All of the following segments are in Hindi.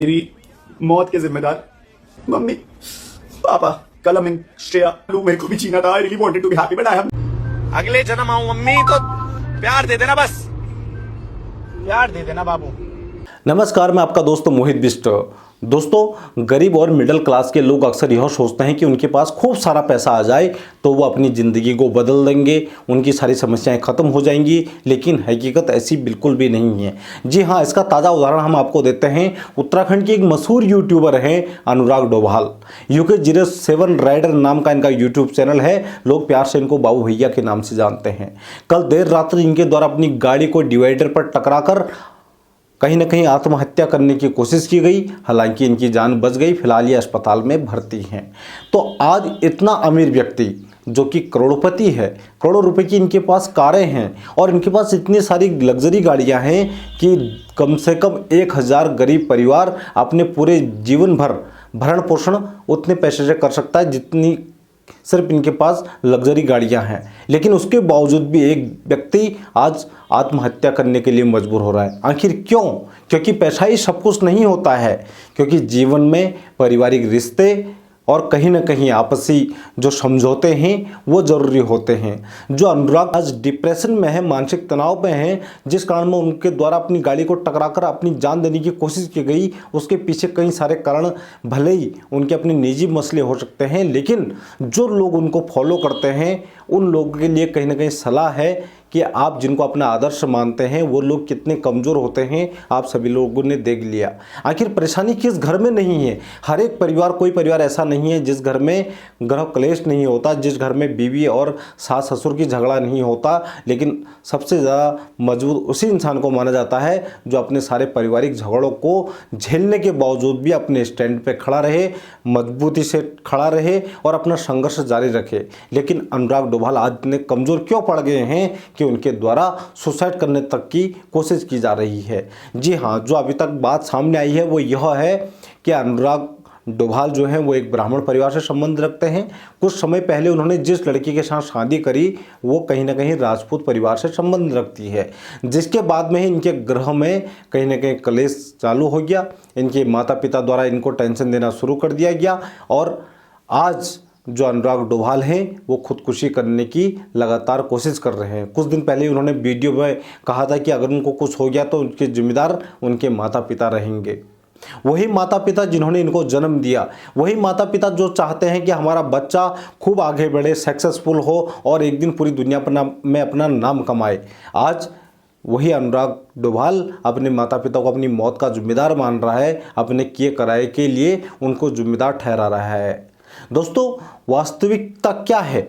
मेरी मौत के जिम्मेदार मम्मी पापा कलम श्रेया लू मेरे को भी जीना था। I really wanted to be happy but I have अगले जन्म आऊं मम्मी तो प्यार दे देना, बस प्यार दे देना बाबू। नमस्कार, मैं आपका दोस्त मोहित बिष्ट। दोस्तों, गरीब और मिडिल क्लास के लोग अक्सर यह सोचते हैं कि उनके पास खूब सारा पैसा आ जाए तो वो अपनी ज़िंदगी को बदल देंगे, उनकी सारी समस्याएं खत्म हो जाएंगी। लेकिन हकीकत ऐसी बिल्कुल भी नहीं है। जी हाँ, इसका ताज़ा उदाहरण हम आपको देते हैं। उत्तराखंड के एक मशहूर यूट्यूबर हैं अनुराग डोभाल। UK07 राइडर नाम का इनका यूट्यूब चैनल है। लोग प्यार से इनको बाबू भैया के नाम से जानते हैं। कल देर रात्रि इनके द्वारा अपनी गाड़ी को डिवाइडर पर टकराकर कहीं ना कहीं आत्महत्या करने की कोशिश की गई। हालांकि इनकी जान बच गई। फिलहाल ये अस्पताल में भर्ती हैं। तो आज इतना अमीर व्यक्ति जो कि करोड़पति है, करोड़ों रुपए की इनके पास कारें हैं और इनके पास इतनी सारी लग्जरी गाड़ियां हैं कि कम से कम 1000 गरीब परिवार अपने पूरे जीवन भर भरण पोषण उतने पैसे से कर सकता है जितनी सिर्फ इनके पास लग्जरी गाड़ियां हैं। लेकिन उसके बावजूद भी एक व्यक्ति आज आत्महत्या करने के लिए मजबूर हो रहा है। आखिर क्यों? क्योंकि पैसा ही सब कुछ नहीं होता है। क्योंकि जीवन में पारिवारिक रिश्ते और कहीं ना कहीं आपसी जो समझौते हैं वो ज़रूरी होते हैं। जो अनुराग आज डिप्रेशन में है, मानसिक तनाव में है, जिस कारण में उनके द्वारा अपनी गाड़ी को टकराकर अपनी जान देने की कोशिश की गई, उसके पीछे कई सारे कारण, भले ही उनके अपने निजी मसले हो सकते हैं, लेकिन जो लोग उनको फॉलो करते हैं उन लोगों के लिए कहीं ना कहीं सलाह है कि आप जिनको अपना आदर्श मानते हैं वो लोग कितने कमज़ोर होते हैं आप सभी लोगों ने देख लिया। आखिर परेशानी किस घर में नहीं है? हर एक परिवार, कोई परिवार ऐसा नहीं है जिस घर में गृह क्लेश नहीं होता, जिस घर में बीवी और सास ससुर की झगड़ा नहीं होता। लेकिन सबसे ज़्यादा मजबूत उसी इंसान को माना जाता है जो अपने सारे पारिवारिक झगड़ों को झेलने के बावजूद भी अपने स्टैंड पर खड़ा रहे, मजबूती से खड़ा रहे और अपना संघर्ष जारी रखे। लेकिन अनुराग डोभाल आज इतने कमज़ोर क्यों पड़ गए हैं कि उनके द्वारा सुसाइड करने तक की कोशिश की जा रही है? जी हाँ, जो अभी तक बात सामने आई है वो यह है कि अनुराग डोभाल जो हैं वो एक ब्राह्मण परिवार से संबंध रखते हैं। कुछ समय पहले उन्होंने जिस लड़की के साथ शादी करी वो कहीं ना कहीं राजपूत परिवार से संबंध रखती है, जिसके बाद में ही इनके गृह में कहीं ना कहीं कलेश चालू हो गया। इनके माता पिता द्वारा इनको टेंशन देना शुरू कर दिया गया और आज जो अनुराग डोभाल हैं वो खुदकुशी करने की लगातार कोशिश कर रहे हैं। कुछ दिन पहले उन्होंने वीडियो में कहा था कि अगर उनको कुछ हो गया तो उनके जिम्मेदार उनके माता पिता रहेंगे। वही माता पिता जिन्होंने इनको जन्म दिया, वही माता पिता जो चाहते हैं कि हमारा बच्चा खूब आगे बढ़े, सक्सेसफुल हो और एक दिन पूरी दुनिया पर में अपना नाम कमाए। आज वही अनुराग डोभाल अपने माता पिता को अपनी मौत का जिम्मेदार मान रहा है, अपने किए कराए के लिए उनको जिम्मेदार ठहरा रहा है। दोस्तों, वास्तविकता क्या है?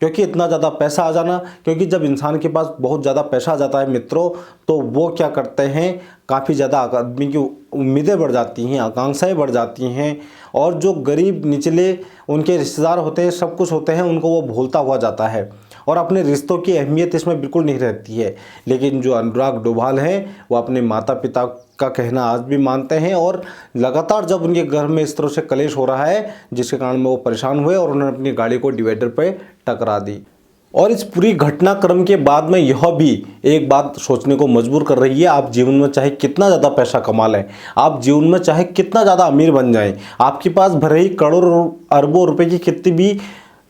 क्योंकि इतना ज़्यादा पैसा आ जाना, क्योंकि जब इंसान के पास बहुत ज़्यादा पैसा आ जाता है मित्रों, तो वो क्या करते हैं, काफ़ी ज़्यादा आदमी की उम्मीदें बढ़ जाती हैं, आकांक्षाएं बढ़ जाती हैं और जो गरीब निचले उनके रिश्तेदार होते हैं, सब कुछ होते हैं, उनको वो भूलता हुआ जाता है और अपने रिश्तों की अहमियत इसमें बिल्कुल नहीं रहती है। लेकिन जो अनुराग डोभाल हैं वो अपने माता पिता का कहना आज भी मानते हैं और लगातार जब उनके घर में इस तरह से कलेश हो रहा है जिसके कारण में वो परेशान हुए और उन्होंने अपनी गाड़ी को डिवाइडर पर टकरा दी। और इस पूरी घटनाक्रम के बाद में यह भी एक बात सोचने को मजबूर कर रही है, आप जीवन में चाहे कितना ज़्यादा पैसा कमा लें, आप जीवन में चाहे कितना ज़्यादा अमीर बन जाएं, आपके पास भले ही करोड़ों अरबों रुपए की कितनी भी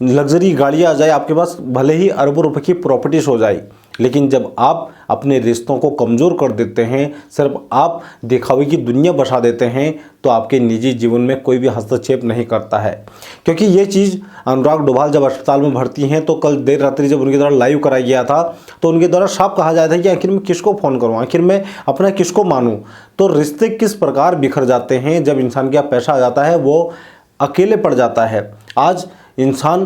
लग्जरी गाड़ियाँ आ जाए, आपके पास भले ही अरबों रुपए की प्रॉपर्टीज हो जाए, लेकिन जब आप अपने रिश्तों को कमज़ोर कर देते हैं, सिर्फ आप दिखावे की दुनिया बसा देते हैं, तो आपके निजी जीवन में कोई भी हस्तक्षेप नहीं करता है। क्योंकि ये चीज़ अनुराग डोभाल जब अस्पताल में भर्ती हैं तो कल देर रात्रि जब उनके द्वारा लाइव कराया गया था तो उनके द्वारा साफ कहा जाता है कि आखिर मैं किसको फ़ोन करूँ, आखिर मैं अपना किसको मानूँ। तो रिश्ते किस प्रकार बिखर जाते हैं जब इंसान के पास पैसा आ जाता है, वो अकेले पड़ जाता है। आज इंसान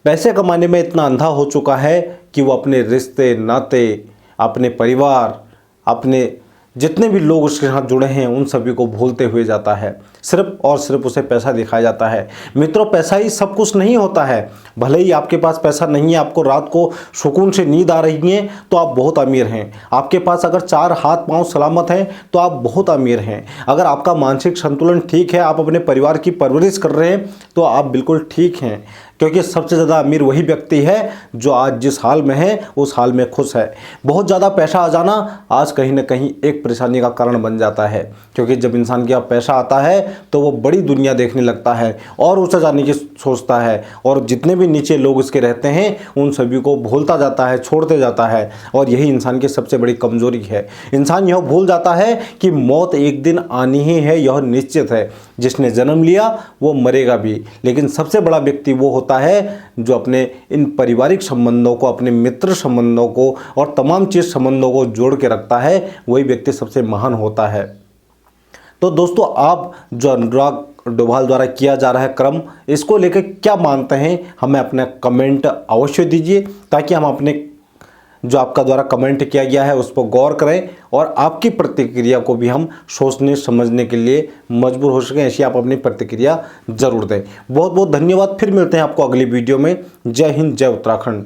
पैसे कमाने में इतना अंधा हो चुका है कि वो अपने रिश्ते नाते, अपने परिवार, अपने जितने भी लोग उसके साथ जुड़े हैं उन सभी को भूलते हुए जाता है। सिर्फ और सिर्फ उसे पैसा दिखाया जाता है। मित्रों, पैसा ही सब कुछ नहीं होता है। भले ही आपके पास पैसा नहीं है, आपको रात को सुकून से नींद आ रही है तो आप बहुत अमीर हैं। आपके पास अगर 4 हाथ पांव सलामत हैं तो आप बहुत अमीर हैं। अगर आपका मानसिक संतुलन ठीक है, आप अपने परिवार की परवरिश कर रहे हैं तो आप बिल्कुल ठीक हैं। क्योंकि सबसे ज़्यादा अमीर वही व्यक्ति है जो आज जिस हाल में है उस हाल में खुश है। बहुत ज़्यादा पैसा आ जाना आज कहीं ना कहीं एक परेशानी का कारण बन जाता है, क्योंकि जब इंसान के पास पैसा आता है तो वो बड़ी दुनिया देखने लगता है और ऊँचा जाने की सोचता है, और जितने भी नीचे लोग उसके रहते हैं उन सभी को भूलता जाता है, छोड़ते जाता है। और यही इंसान की सबसे बड़ी कमजोरी है। इंसान यह भूल जाता है कि मौत एक दिन आनी ही है, यह निश्चित है। जिसने जन्म लिया वो मरेगा भी, लेकिन सबसे बड़ा व्यक्ति वो होता है जो अपने इन पारिवारिक संबंधों को, अपने मित्र संबंधों को और तमाम चीज़ संबंधों को जोड़ के रखता है। वही व्यक्ति सबसे महान होता है। तो दोस्तों, आप जो अनुराग डोभाल द्वारा किया जा रहा है कर्म, इसको लेकर क्या मानते हैं, हमें अपना कमेंट अवश्य दीजिए, ताकि हम अपने जो आपका द्वारा कमेंट किया गया है उस पर गौर करें और आपकी प्रतिक्रिया को भी हम सोचने समझने के लिए मजबूर हो सकें। ऐसी आप अपनी प्रतिक्रिया जरूर दें। बहुत बहुत धन्यवाद। फिर मिलते हैं आपको अगली वीडियो में। जय हिंद, जय उत्तराखंड।